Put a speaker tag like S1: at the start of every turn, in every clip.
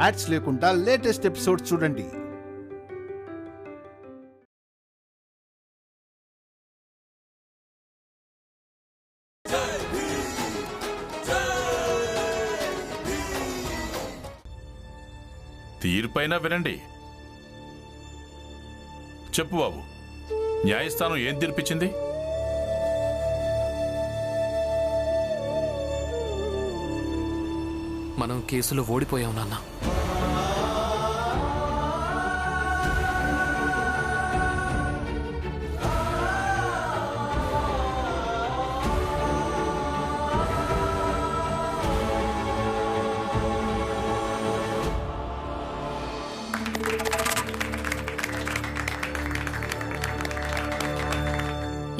S1: Ads లేకుండా latest episodes చూడండి.
S2: తీర్పైనా వినండి. చెప్పు బాబు, న్యాయస్థానం ఏం తీర్పిచ్చింది?
S3: మనం కేసులో ఓడిపోయాం నాన్న.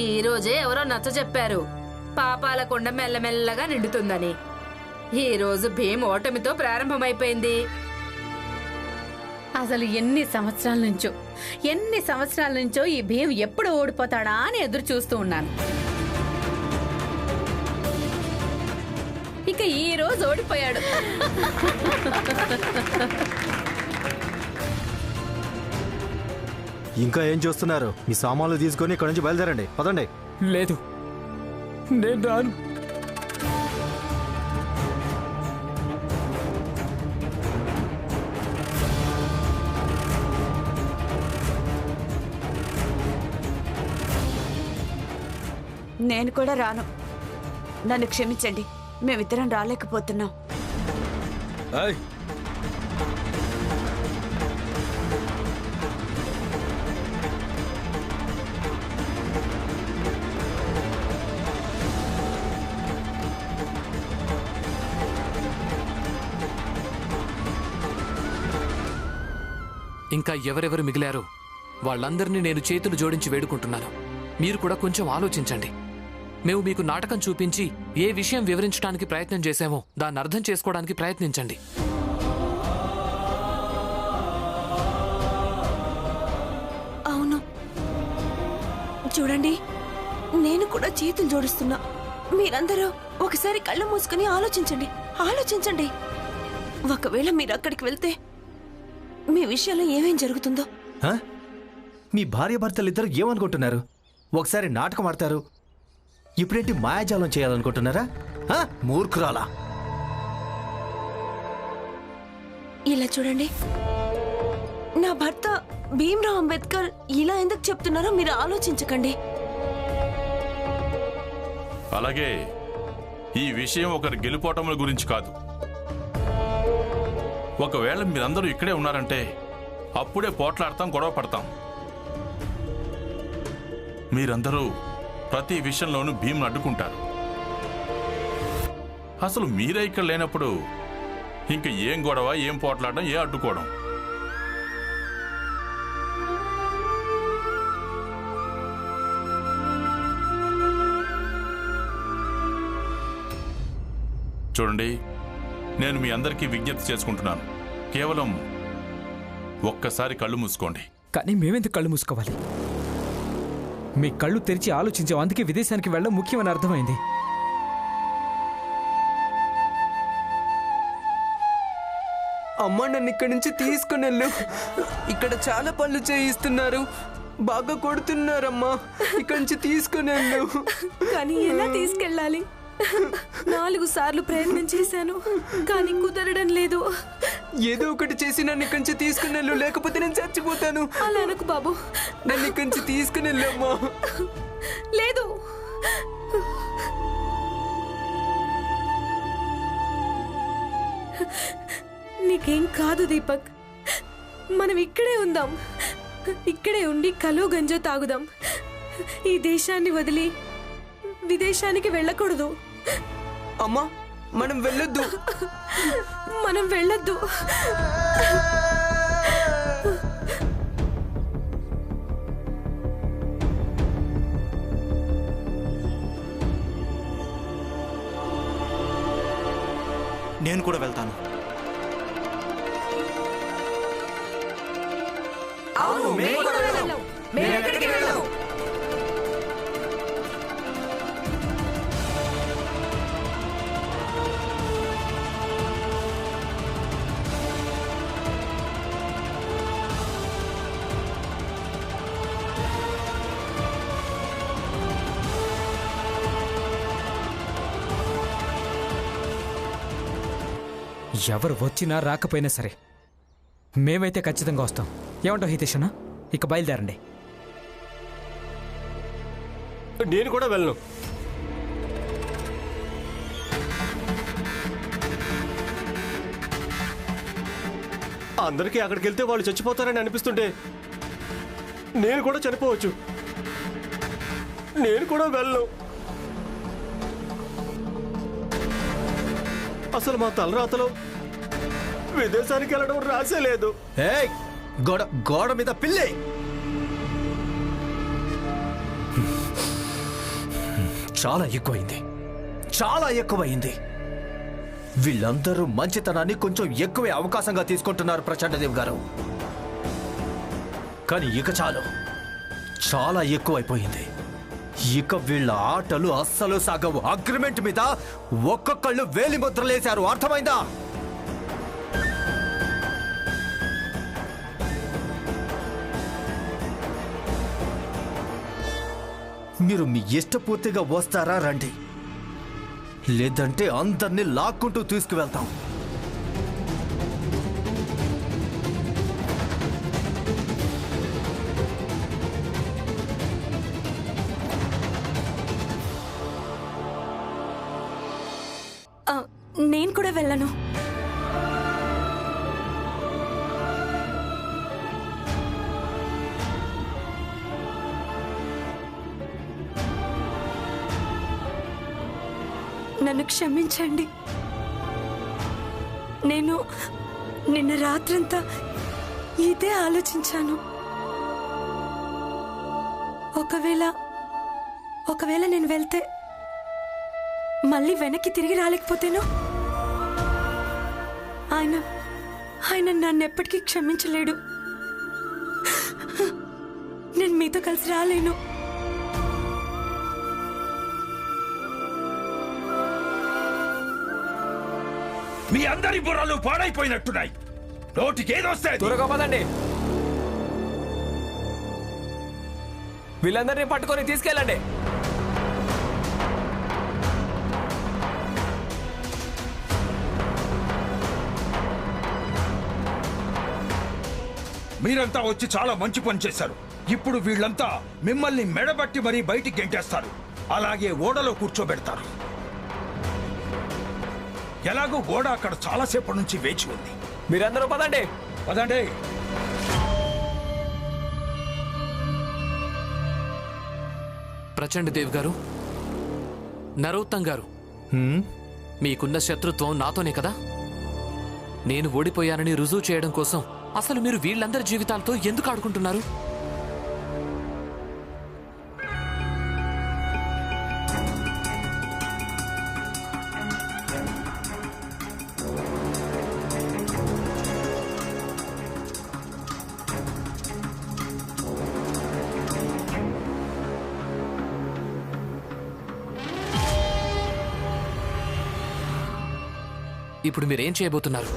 S4: ఈ రోజే ఎవరో నచ్చ చెప్పారు, పాపాల కొండ మెల్లమెల్లగా నిండుతుందని. ఈ రోజు భీమ్ ఓటమితో ప్రారంభమైపోయింది.
S5: అసలు ఎన్ని సంవత్సరాల నుంచో ఈ భీమ్ ఎప్పుడు ఓడిపోతాడా అని ఎదురు చూస్తూ ఉన్నాను. ఇక ఈ రోజు ఓడిపోయాడు.
S6: ఇంకా ఏం చూస్తున్నారు? మీ సామాన్లు తీసుకొని ఇక్కడ నుంచి బయలుదేరండి. పదండి.
S7: లేదు, నేను రాను.
S8: నేను కూడా రాను. నన్ను క్షమించండి, మేమిద్దరం రాలేకపోతున్నాం.
S3: ఇంకా ఎవరెవరు మిగిలారో వాళ్ళందరినీ నేను చేతులు జోడించి వేడుకుంటున్నాను. మీరు కూడా కొంచెం ఆలోచించండి. మేము మీకు నాటకం చూపించి ఏ విషయం వివరించడానికి ప్రయత్నం చేశామో దాన్ని అర్థం చేసుకోవడానికి ప్రయత్నించండి.
S8: అవును, చూడండి, నేను కూడా చేతులు జోడిస్తున్నా. మీరందరూ ఒకసారి కళ్ళు మూసుకుని ఆలోచించండి. ఒకవేళ మీరు అక్కడికి వెళ్తే మీ విషయంలో ఏమేం జరుగుతుందో.
S6: మీ భార్యాభర్తలిద్దరు ఏమనుకుంటున్నారు? ఒకసారి నాటకం ఆడతారు, ఇప్పుడేంటి మాయాజాలం చేయాలనుకుంటున్నారా? మూర్ఖురాలా.
S8: ఇలా చూడండి, నా భర్త భీమ్రావ్ అంబేద్కర్ ఇలా ఎందుకు చెప్తున్నారో మీరు ఆలోచించకండి.
S2: అలాగే ఈ విషయం ఒకరి గెలుపోటముల గురించి కాదు. ఒకవేళ మీరందరూ ఇక్కడే ఉన్నారంటే అప్పుడే పోట్లాడతాం, గొడవ పడతాం. మీరందరూ ప్రతి విషయంలోనూ భీమ్ను అడ్డుకుంటారు. అసలు మీరే ఇక్కడ లేనప్పుడు ఇంక ఏం గొడవ, ఏం పోట్లాడడం, ఏ అడ్డుకోవడం? చూడండి, నేను మీ అందరికీ విజ్ఞప్తి చేసుకుంటున్నాను. కేవలం ఒక్కసారి కళ్ళు మూసుకోండి.
S7: కానీ మేమెందుకు కళ్ళు మూసుకోవాలి? మీ కళ్ళు తెరిచి ఆలోచించాం, అందుకే విదేశానికి వెళ్ళడం ముఖ్యమని అర్థమైంది.
S9: అమ్మ, నన్ను ఇక్కడి నుంచి తీసుకుని వెళ్ళు. ఇక్కడ చాలా పనులు చేయిస్తున్నారు, బాగా కొడుతున్నారమ్మా. ఇక్కడి నుంచి తీసుకుని వెళ్ళు.
S8: కానీ ఎలా తీసుకెళ్ళాలి? 4 సార్లు ప్రయత్నం చేశాను, కానీ కుదరడం లేదు.
S9: ఏదో ఒకటి చేసి నన్ను ఇక్కడి నుంచి తీసుకుని వెళ్ళు, లేకపోతే నేను చచ్చిపోతాను.
S8: అలా అనకు బాబు,
S9: నన్ను ఇక్కడి నుంచి తీసుకుని వెళ్ళమ్మా.
S8: లేదు, నీకేం కాదు దీపక్. మనం ఇక్కడే ఉందాం, ఇక్కడే ఉండి కలో గంజో తాగుదాం. ఈ దేశాన్ని వదిలి విదేశానికి వెళ్ళకూడదు.
S9: అమ్మా, మనం వెళ్ళొద్దు.
S6: నేను కూడా వెళ్తాను.
S4: అవును, మేము కూడా వెళ్ళాం. మేము ఎక్కడికి వెళ్ళాం?
S7: ఎవరు వచ్చినా రాకపోయినా సరే మేమైతే ఖచ్చితంగా వస్తాం. ఏమంటావు హితేష్ అన్న? ఇక బయలుదేరండి.
S10: నేను కూడా వెళ్ళను. అందరికీ అక్కడికి వెళ్తే వాళ్ళు చచ్చిపోతారని అనిపిస్తుంటే నేను కూడా చనిపోవచ్చు. నేను కూడా వెళ్ళను. అసలు మా తలరాతలో విదేశానికి వెళ్ళడం రాసే లేదు.
S6: గోడ మీద పిల్లి. చాలా ఎక్కువైంది, చాలా ఎక్కువైంది. వీళ్ళందరూ మంచితనాన్ని కొంచెం ఎక్కువే అవకాశంగా తీసుకుంటున్నారు ప్రచండదేవ్ గారు. కానీ ఇక చాలు, చాలా ఎక్కువైపోయింది. ఇక వీళ్ళ ఆటలు అస్సలు సాగవు. అగ్రిమెంట్ మీద ఒక్కొక్కళ్ళు వేలి ముద్రలేశారు. అర్థమైందా? మీరు మీ ఇష్టపూర్తిగా వస్తారా? రండి, లేదంటే అందరినీ లాక్కుంటూ తీసుకువెళ్తాం.
S8: నేను కూడా వెళ్ళను. నన్ను క్షమించండి. నేను నిన్న రాత్రంతా ఇదే ఆలోచించాను. ఒకవేళ నేను వెళ్తే మళ్ళీ వెనక్కి తిరిగి రాలేకపోతేను ఆయన నన్ను ఎప్పటికీ క్షమించలేడు. నేను మీతో కలిసి రాలేను.
S11: మీ అందరి బుర్రలు పాడైపోయినట్టున్నాయి. నోటికి ఏదొస్తే
S9: త్వరగా పదండి. వీళ్ళందరినీ పట్టుకొని తీసుకెళ్ళండి.
S11: మీరంతా వచ్చి చాలా మంచి పని చేశారు. ఇప్పుడు వీళ్ళంతా మిమ్మల్ని మెడబట్టి మరీ బయటికి గెంటేస్తారు. అలాగే ఓడలో కూర్చోబెడతారు. ఎలాగో ఓడ అక్కడ చాలాసేపటి నుంచి వేచి ఉంది.
S9: మీరందరూ పదండి.
S11: పదండి.
S3: ప్రచండదేవ్ గారు, నరోత్తం గారు, మీకున్న శత్రుత్వం నాతోనే కదా? నేను ఓడిపోయానని రుజువు చేయడం కోసం అసలు మీరు వీళ్ళందరి జీవితాలతో ఎందుకు ఆడుకుంటున్నారు? ఇప్పుడు మీరేం చేయబోతున్నారు?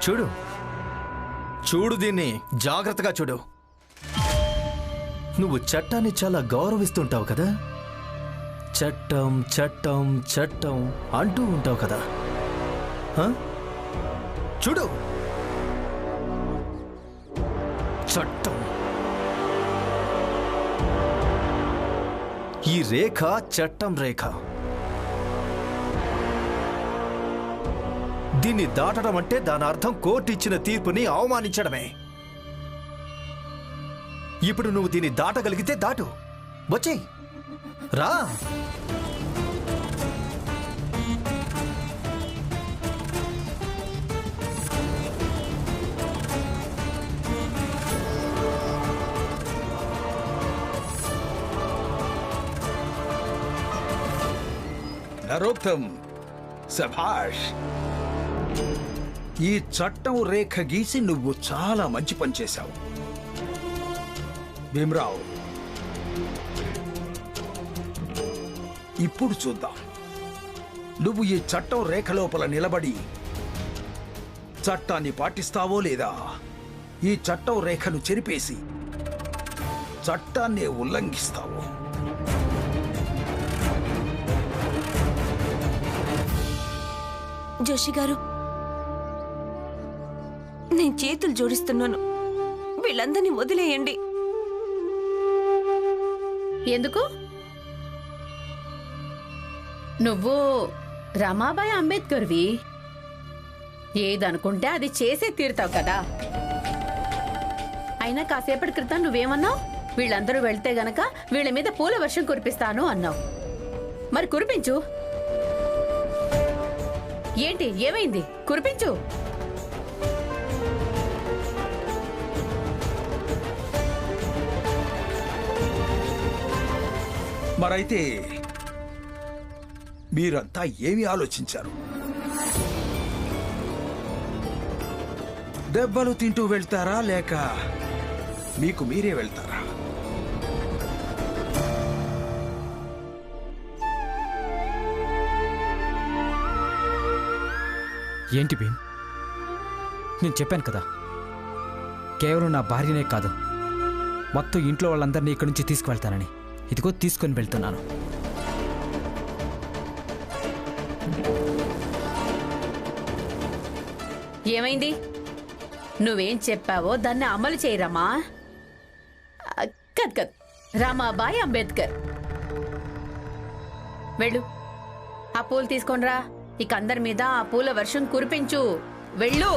S6: చూడు చూడు, దీన్ని జాగ్రత్తగా చూడు. నువ్వు చట్టాన్ని చాలా గౌరవిస్తుంటావు కదా. చట్టం చట్టం చట్టం అంటూ ఉంటావు కదా. చూడు, చట్టం. ఈ రేఖ చట్టం రేఖ. దీన్ని దాటడం అంటే దాని అర్థం కోర్టు ఇచ్చిన తీర్పుని అవమానించడమే. ఇప్పుడు నువ్వు దీన్ని దాటగలిగితే దాటు. వచ్చేయ్, రా.
S11: నరోత్తమ్, శభాష్. ఈ చట్టం రేఖ గీసి నువ్వు చాలా మంచి పని చేశావు. భీమరావు, ఇప్పుడు చూద్దాం నువ్వు ఈ చట్టం రేఖ లోపల నిలబడి చట్టాన్ని పాటిస్తావో లేదా. ఈ చట్టం రేఖను చెరిపేసి చట్టాన్ని ఉల్లంఘిస్తావో.
S8: జోషి గారు, నేను చేతులు జోడిస్తున్నాను. వీళ్ళందరినీ వదిలేయండి.
S5: ఎందుకు? నువ్వు రమాబాయి అంబేద్కర్వి. ఏదనుకుంటే అది చేసే తీరుతావు కదా. అయినా కాసేపటి క్రితం నువ్వేమన్నావు? వీళ్ళందరూ వెళ్తే గనక వీళ్ళ మీద పూల వర్షం కురిపిస్తాను అన్నావు. మరి కురిపించు. ఏంటి, ఏమైంది? కురిపించు.
S11: మరైతే మీరంతా ఏమి ఆలోచించారు? దెబ్బలు తింటూ వెళ్తారా లేక మీకు మీరే వెళ్తారా?
S7: ఏంటి భీమ్, నేను చెప్పాను కదా, కేవలం నా భార్యనే కాదు, మొత్తం ఇంట్లో వాళ్ళందరినీ ఇక్కడి నుంచి తీసుకువెళ్తానని. ఇదిగో తీసుకొని వెళ్తున్నాను.
S5: ఏమైంది? నువ్వేం చెప్పావో దాన్ని అమలు చేయరమ్మా. కద్ కద్ రమాబాయి అంబేద్కర్. వెళ్ళు, ఆ పూలు తీసుకొనిరా. ఇక అందరి మీద ఆ పూల వర్షం కురిపించు. వెళ్ళు.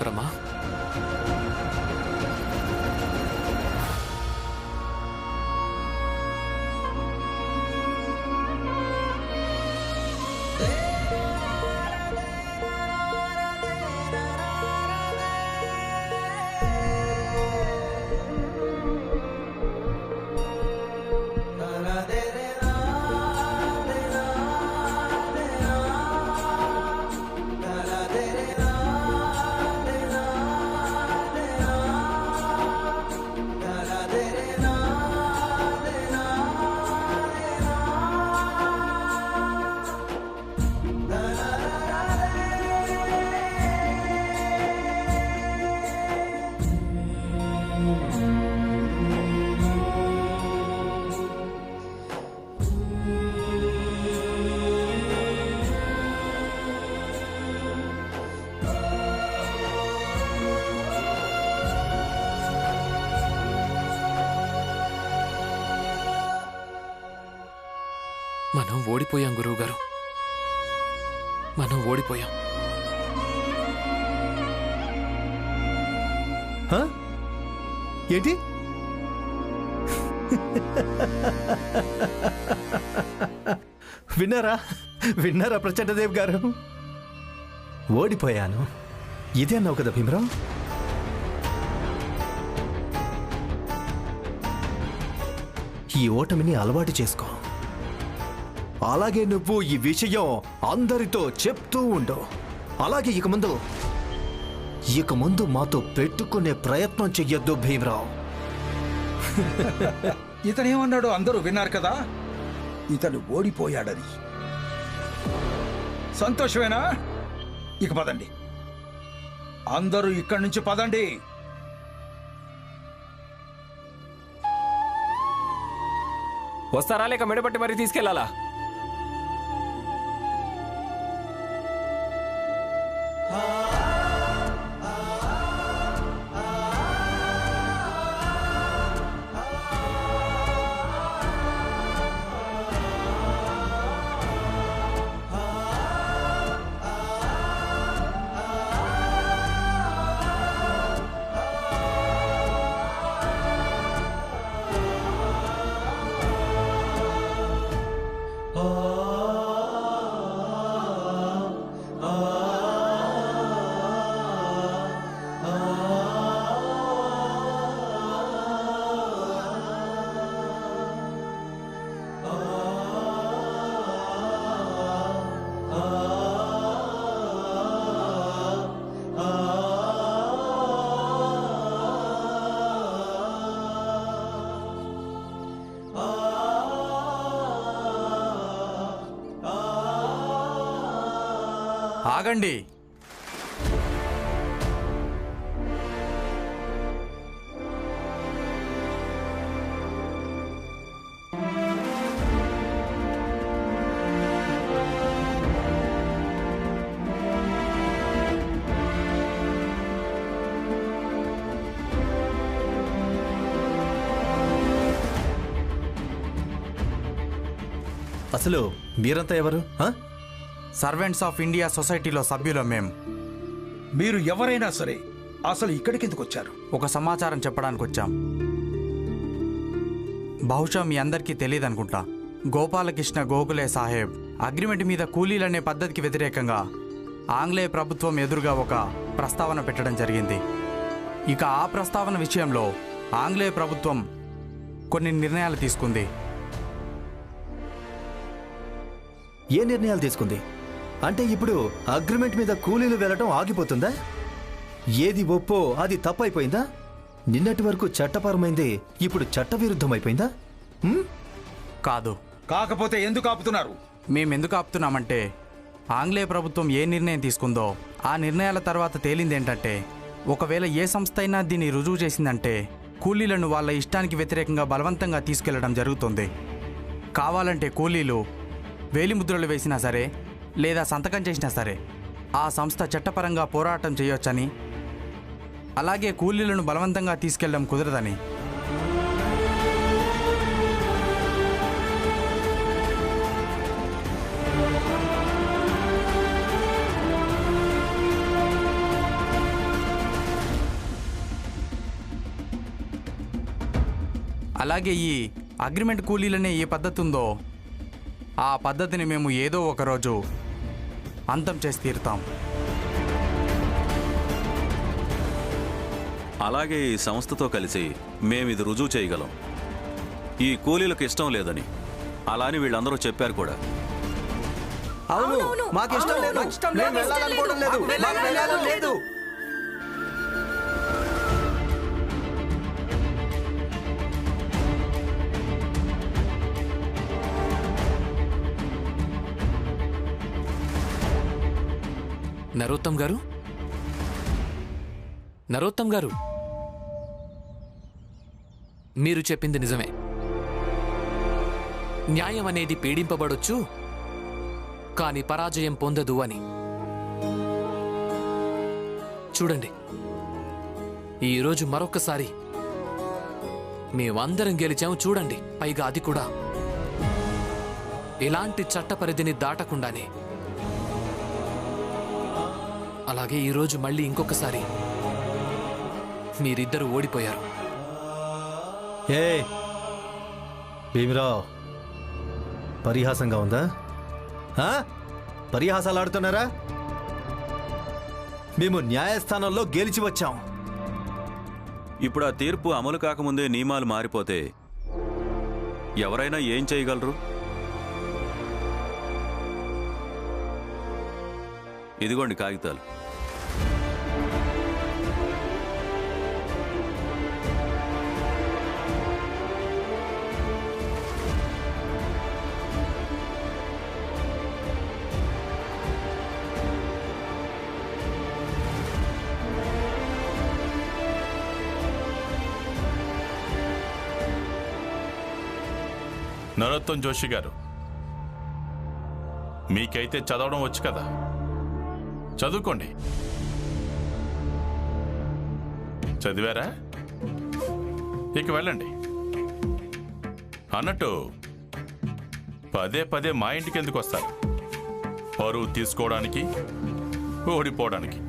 S3: రమా, మనం ఓడిపోయాం గురువుగారు, మనం ఓడిపోయాం.
S6: ఏంటి? విన్నారా విన్నారా ప్రచండదేవ్ గారు? ఓడిపోయాను ఇదే అన్నావు కదా భీమరావు. ఈ ఓటమిని అలవాటు చేసుకో. అలాగే నువ్వు ఈ విషయం అందరితో చెప్తూ ఉండు. అలాగే ఇక ముందు మాతో పెట్టుకునే ప్రయత్నం చెయ్యొద్దు భీమరావు.
S11: ఇతనేమన్నాడో అందరూ విన్నారు కదా. ఇతను ఓడిపోయాడని. సంతోషమేనా? ఇక పదండి, అందరూ ఇక్కడి నుంచి పదండి.
S10: వస్తారా లేక మెడపట్టి మరీ తీసుకెళ్లాలా?
S12: ఆగండి.
S6: అసలు మీరంతా ఎవరు?
S12: సర్వెంట్స్ ఆఫ్ ఇండియా సొసైటీలో సభ్యులం మేం.
S11: మీరు ఎవరైనా సరే అసలు ఇక్కడికి ఎందుకు వచ్చారు?
S12: ఒక సమాచారం చెప్పడానికి వచ్చాం. బహుశా మీ అందరికీ తెలియదనుకుంటా. గోపాలకృష్ణ గోఖలే సాహెబ్ అగ్రిమెంట్ మీద కూలీలనే పద్ధతికి వ్యతిరేకంగా ఆంగ్లేయ ప్రభుత్వం ఎదురుగా ఒక ప్రస్తావన పెట్టడం జరిగింది. ఇక ఆ ప్రస్తావన విషయంలో ఆంగ్లేయ ప్రభుత్వం కొన్ని నిర్ణయాలు తీసుకుంది.
S6: ఏ నిర్ణయాలు తీసుకుంది? అంటే ఇప్పుడు అగ్రిమెంట్ మీద కూలీలు వెళ్ళటం ఆగిపోతుందా? ఏది ఒప్పో అది తప్పైపోయిందా? నిన్నటి వరకు చట్టపరమైంది ఇప్పుడు చట్టవిరుద్ధమైపోయిందా?
S12: కాదు.
S11: కాకపోతే ఎందుకు ఆపుతున్నారు?
S12: మేమెందుకు ఆపుతున్నామంటే ఆంగ్లేయ ప్రభుత్వం ఏ నిర్ణయం తీసుకుందో ఆ నిర్ణయాల తర్వాత తేలిందేంటంటే ఒకవేళ ఏ సంస్థ అయినా దీన్ని రుజువు చేసిందంటే కూలీలను వాళ్ళ ఇష్టానికి వ్యతిరేకంగా బలవంతంగా తీసుకెళ్లడం జరుగుతుంది. కావాలంటే కూలీలు వేలిముద్రలు వేసినా సరే లేదా సంతకం చేసినా సరే ఆ సంస్థ చట్టపరంగా పోరాటం చేయొచ్చని, అలాగే కూలీలను బలవంతంగా తీసుకెళ్లడం కుదరదని. అలాగే ఈ అగ్రిమెంట్ కూలీలనే ఏ పద్ధతి ఉందో ఆ పద్ధతిని మేము ఏదో ఒకరోజు అంతం చేసి తీరుతాం.
S13: అలాగే ఈ సంస్థతో కలిసి మేమిది రుజువు చేయగలం. ఈ కూలీలకు ఇష్టం లేదని అలా అని వీళ్ళందరూ చెప్పారు కూడా.
S6: అవును, మాకు ఇష్టం లేదు, మేము వెళ్ళాలనుకోవడం లేదు, మాకు వెళ్ళాలని లేదు.
S3: నరోత్తమ్ గారు, నరోత్తమ్ గారు, మీరు చెప్పింది నిజమే. న్యాయం అనేది పీడింపబడొచ్చు, కానీ పరాజయం పొందదు అని. చూడండి, ఈరోజు మరొక్కసారి మేమందరం గెలిచాము చూడండి. పైగా అది కూడా ఎలాంటి చట్ట పరిధిని దాటకుండానే. అలాగే ఈరోజు మళ్ళీ ఇంకొకసారి మీరిద్దరూ ఓడిపోయారు.
S6: ఏ భీమరావు, పరిహాసంగా ఉందా? పరిహాసాలు ఆడుతున్నారా? మేము న్యాయస్థానంలో గెలిచి వచ్చాం.
S13: ఇప్పుడు ఆ తీర్పు అమలు కాకముందే నియమాలు మారిపోతే ఎవరైనా ఏం చేయగలరు? ఇదిగోండి కాగితాలు.
S2: నరోత్తమ్ జోషి గారు, మీకైతే చదవడం వచ్చు కదా, చదువుకోండి. చదివారా? ఇక వెళ్ళండి. అన్నట్టు పదే పదే మా ఇంటికి ఎందుకు వస్తారు? పరువు తీసుకోవడానికి, ఓడిపోవడానికి.